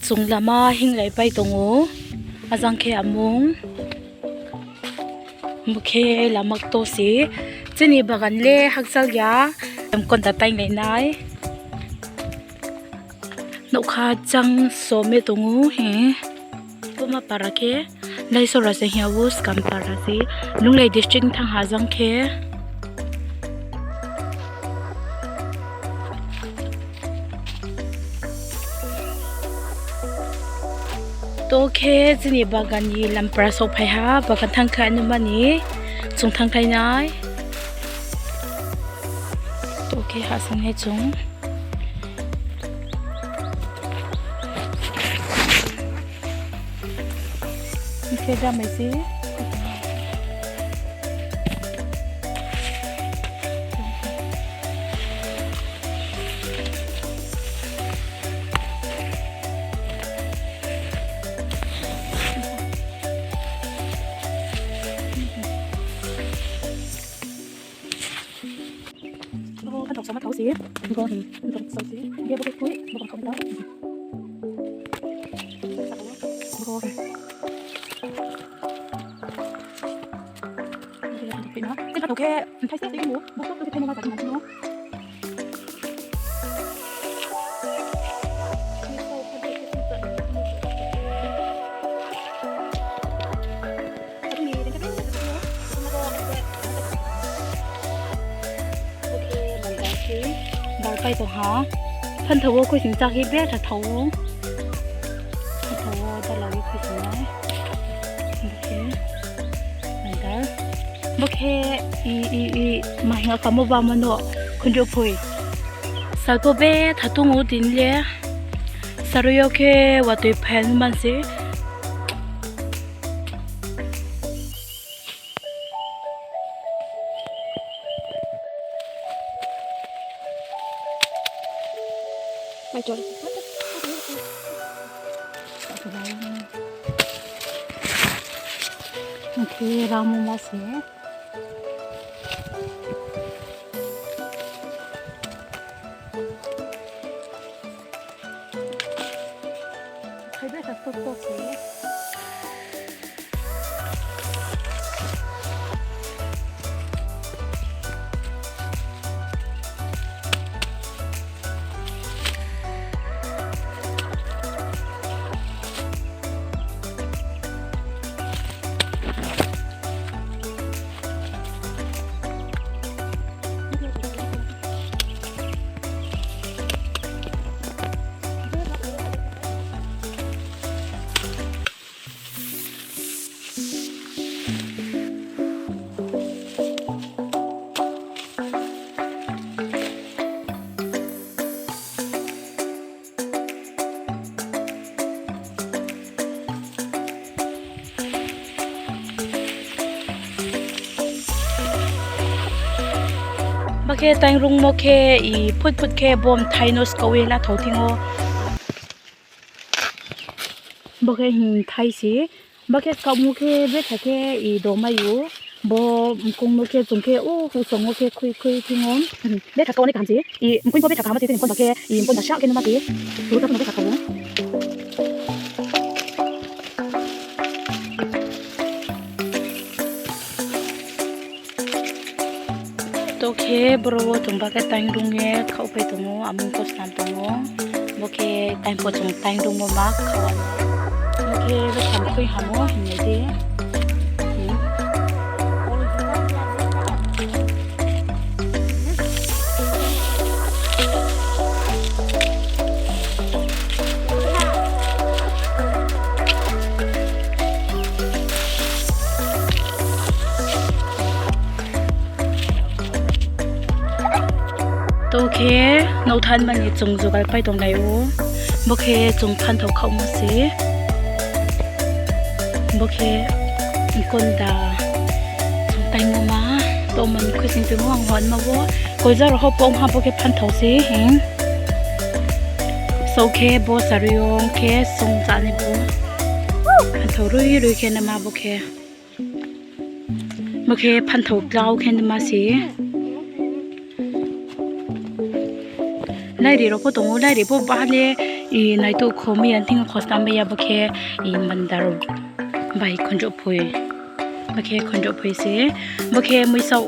จุงละมาหิงไหลไปตรงโออาจังเคอมุงโอเคละมักโตสิเจนี่บักันเล่ฮักซัลยาทำคนตัดแต่งไหนนายนกขาจังโซเมตรงโอเฮพวกมาปาระเคไลโซราเซฮิอาวุสกัมปาราซีลุงไลดิสทริกทางหาจังเคโตเคจินี่บากันยีลำปราศพหาบากันทางขานมันนี้จงทางไทยนายโตเคหาสังให้จงโอเคได้ไหมสิมันตกสมัติเขาสิมันก็เห็นมันตกสสิเดี๋ยวบอกคุยบอกเขาไม่ได้บอกเป็นนะเป็นแบบโอเคไทยเสียสีหมูบุกต้องเป็นมาจากไหนเนาะไปตัวหาท่านเทวคุยสิงจากฮิเบะถ้าเทวจะเราคุยสิงไหมโอเคเหมือนกันโอเคมาเห็นคำว่ามันเนาะคุณจะพูดสัตว์เบะถ้าตุ้งอุดินเลี้ยสรุปโอเคว่าตัวแพนมันสิไปจอดโอเคเรามาเสียใครได้แต่ตัวเสียโอเคแต่งรุงโอเคอีพุดเคบอมไทโนสกเวล่าทอทิงโอเคหินไทยสิโอเคกับโอเคเวทแค่อีโดมาอยู่บอมคงโอเคจงแค่โอ้หูส่งโอเคคุยทิ้งonเวทแค่ในการสิอีมคุยก็เวทแค่มาสิเป็นคนแค่อีมคนจะชอบกันมาสิรู้จักคนเวทแค่โอเคบราวตรงบ้านแต่งรุงเงี้ยเข้าไปตรงนู้นอามุงก็สนามตรงนู้นโอเคแต่งพอจงแต่งรุงมากเขาโอเคไปทำคุยหาโมเห็นไหมดิโอเคเราทันมันจงจุกไปตรงไหนวะโอเคจงทันเขาเข้ามาสิโอเคอีกคนด่าจงแต่งมาตัวมันคุยสิ่งที่ว่างหอนมาวะก็จะรอเขาปองหาโอเคพันเขาสิเห็นโอเคบอสาริยงเคสงจานิบุพันเขารุ่ยแค่นั้นมาโอเคพันเขาเกล้าแค่นั้นมาสิ lai ri ro po tong lai ri po ba le I nai tu khomi an thing khostam be ya bokhe I mandar bai khonjo phoi bokhe khonjo phoi se bokhe mui sau